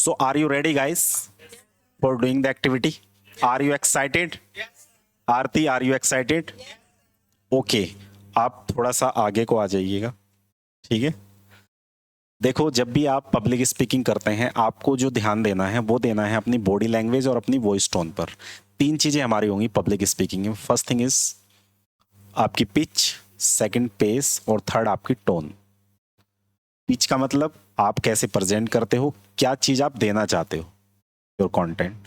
So are you ready, guys, for doing the activity? Are you excited? Aarti, are you excited? Okay, आप थोड़ा सा आगे को आ जाइएगा, ठीक है। देखो, जब भी आप पब्लिक स्पीकिंग करते हैं, आपको जो ध्यान देना है वो देना है अपनी बॉडी लैंग्वेज और अपनी वॉइस टोन पर। तीन चीजें हमारी होंगी पब्लिक स्पीकिंग में। फर्स्ट थिंग इज आपकी पिच, सेकंड पेस और थर्ड आपकी टोन। पिच का मतलब आप कैसे प्रेजेंट करते हो, क्या चीज आप देना चाहते हो, योर कंटेंट।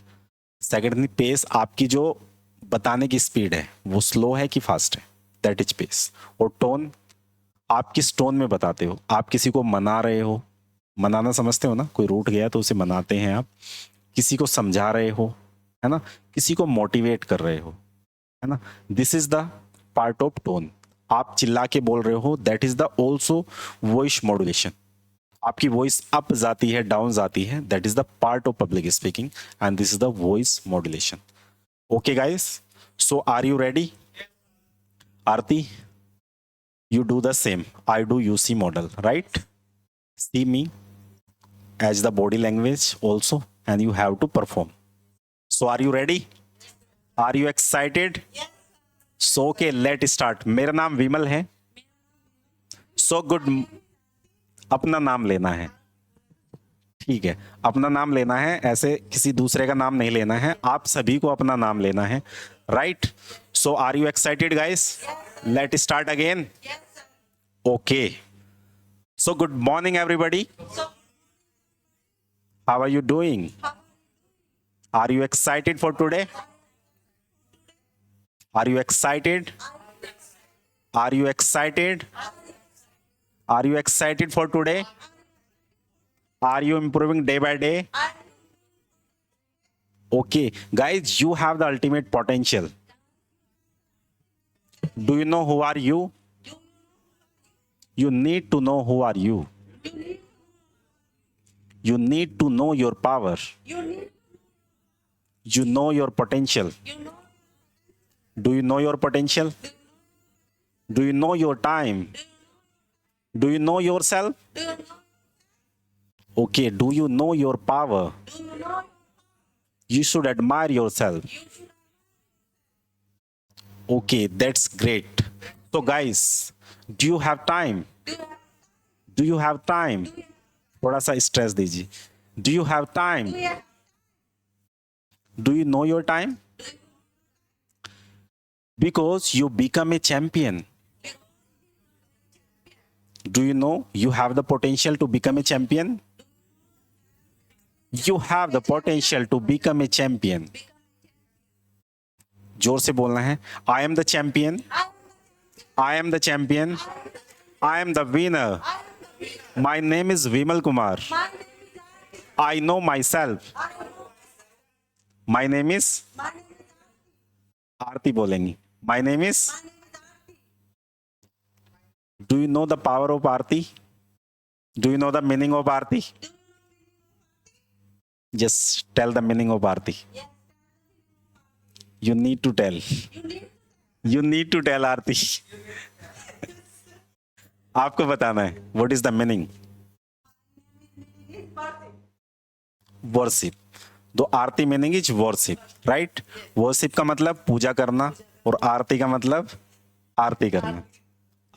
सेकंड पेस, आपकी जो बताने की स्पीड है वो स्लो है कि फास्ट है, दैट इज पेस। और टोन, आप किस टोन में बताते हो। आप किसी को मना रहे हो, मनाना समझते हो ना, कोई रूठ गया तो उसे मनाते हैं आप। किसी को समझा रहे हो, है ना, किसी को मोटिवेट कर रहे हो, है ना, this is the part of tone. आप चिल्ला के बोल रहे हो, that is the also voice modulation. आपकी वॉइस अप जाती है, डाउन जाती है, that is the part of public speaking and this is the voice modulation. Okay guys, so are you ready? Aarti, you do the same. I do UC model, right? See me as the body language also, and you have to perform. So are you ready? Are you excited? So okay, let's start. मेरा नाम विमल है। So good. अपना नाम लेना है, ठीक है, अपना नाम लेना है, ऐसे किसी दूसरे का नाम नहीं लेना है, आप सभी को अपना नाम लेना है, right? So are you excited guys? Let start again. Okay, so good morning everybody, how are you doing? Are you excited for today? Are you excited? Are you excited? Are you excited for today? Are you improving day by day? Okay, guys, you have the ultimate potential. Do you know who are you? You need to know who are you. You need to know your power. You know your potential. Do you know your potential? Do you know your time? Do you know yourself? Okay, do you know your power? You should admire yourself. Okay, that's great. So guys, do you have time? Do you have time? थोड़ा सा stress दीजिए। Do you have time? Do you know your time? Because you become a champion. Do you know you have the potential to become a champion? You have the potential to become a champion. जोर से बोलना है। I am the champion. I am the champion. I am the winner. My name is Vimal Kumar. I know myself. My name is आरती बोलेंगी। My name is. Do you know the power of Aarti? Do you know the meaning of Aarti? Just tell the meaning of Aarti. You need to tell. You need to tell Aarti. आपको बताना है what is the meaning. Worship. तो aarti meaning is worship, right? Worship का मतलब पूजा करना और आरती का मतलब आरती करना।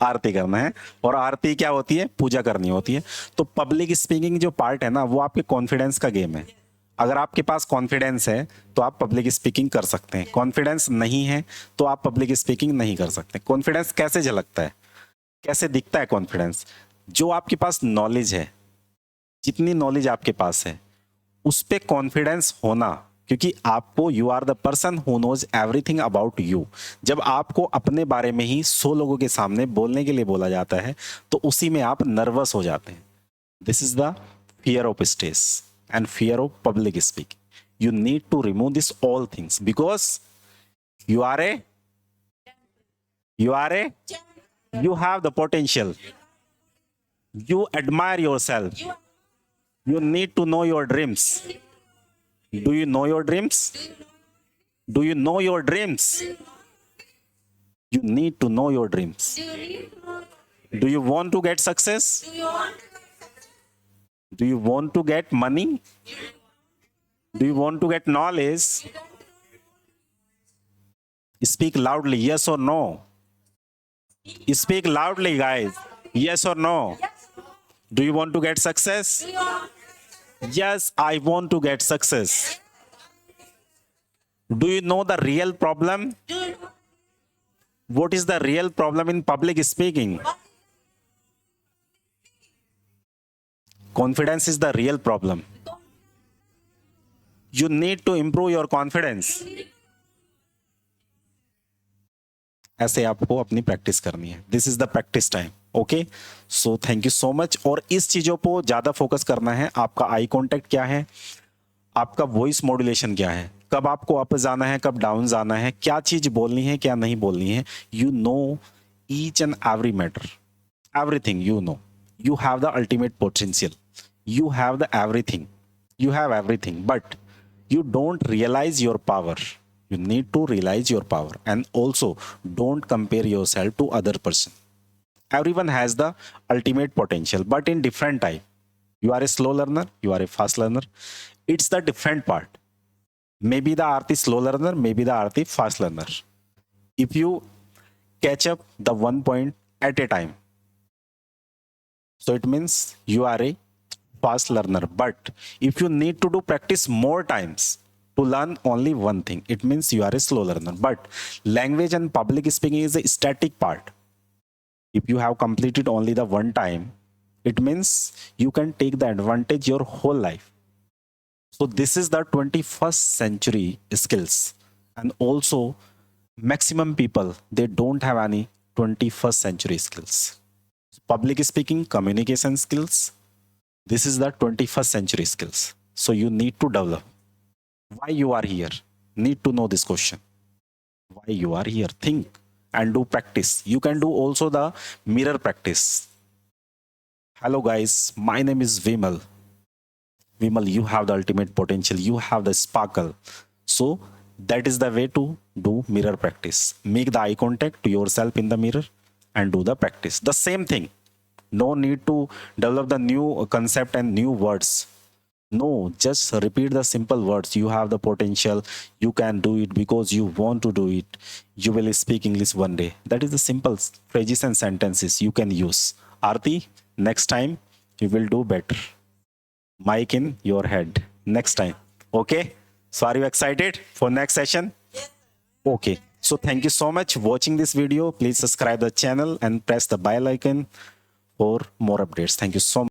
आरती करना है और आरती क्या होती है? पूजा करनी होती है। तो पब्लिक स्पीकिंग जो पार्ट है ना, वो आपके कॉन्फिडेंस का गेम है। अगर आपके पास कॉन्फिडेंस है तो आप पब्लिक स्पीकिंग कर सकते हैं, कॉन्फिडेंस नहीं है तो आप पब्लिक स्पीकिंग नहीं कर सकते। कॉन्फिडेंस कैसे झलकता है, कैसे दिखता है कॉन्फिडेंस? जो आपके पास नॉलेज है, जितनी नॉलेज आपके पास है उस पे कॉन्फिडेंस होना, क्योंकि आपको, you are the person who knows everything about you. जब आपको अपने बारे में ही 100 लोगों के सामने बोलने के लिए बोला जाता है तो उसी में आप नर्वस हो जाते हैं। This is the fear of stage and fear of public speaking. You need to remove this all things because you are you have the potential. You admire yourself. You need to know your dreams. Do you know your dreams? Do you know your dreams? You need to know your dreams. Do you want to get success? Do you want to get money? Do you want to get knowledge? Speak loudly, yes or no? Speak loudly, guys. Yes or no? Do you want to get success? Yes, I want to get success. Do you know the real problem? What is the real problem in public speaking? Confidence is the real problem. You need to improve your confidence. ऐसे आपको अपनी practice करनी है. This is the practice time. Okay, so thank you so much. और इस चीजों को ज्यादा फोकस करना है. आपका आई कांटेक्ट क्या है, आपका वॉइस मॉड्यूलेशन क्या है, कब आपको अप जाना है, कब डाउन जाना है, क्या चीज बोलनी है, क्या नहीं बोलनी है. You know each and every matter, everything you know. You have the ultimate potential. You have the everything. You have everything, but you don't realize your power. You need to realize your power, and also don't compare yourself to other person. Everyone has the ultimate potential, but in different type. You are a slow learner, you are a fast learner. It's the different part. Maybe the Aarti slow learner, maybe the Aarti fast learner. If you catch up the 1 point at a time, so it means you are a fast learner. But if you need to do practice more times to learn only one thing, it means you are a slow learner. But language and public speaking is a static part. If you have completed only the one time, it means you can take the advantage your whole life. So this is the 21st century skills. And also maximum people, they don't have any 21st century skills. Public speaking, communication skills, this is the 21st century skills. So you need to develop. Why you are here? Need to know this question. Why you are here? Think and do practice. You can do also the mirror practice. Hello guys, my name is Vimal. Vimal, you have the ultimate potential. You have the sparkle. So that is the way to do mirror practice. Make the eye contact to yourself in the mirror and do the practice. The same thing. No need to develop the new concept and new words. No, just repeat the simple words. You have the potential. You can do it because you want to do it. You will speak English one day. That is the simple phrases and sentences you can use. Aarti, next time you will do better. Mic in your head. Next time. Okay? So are you excited for next session? Okay. So thank you so much for watching this video. Please subscribe the channel and press the bell icon for more updates. Thank you so much.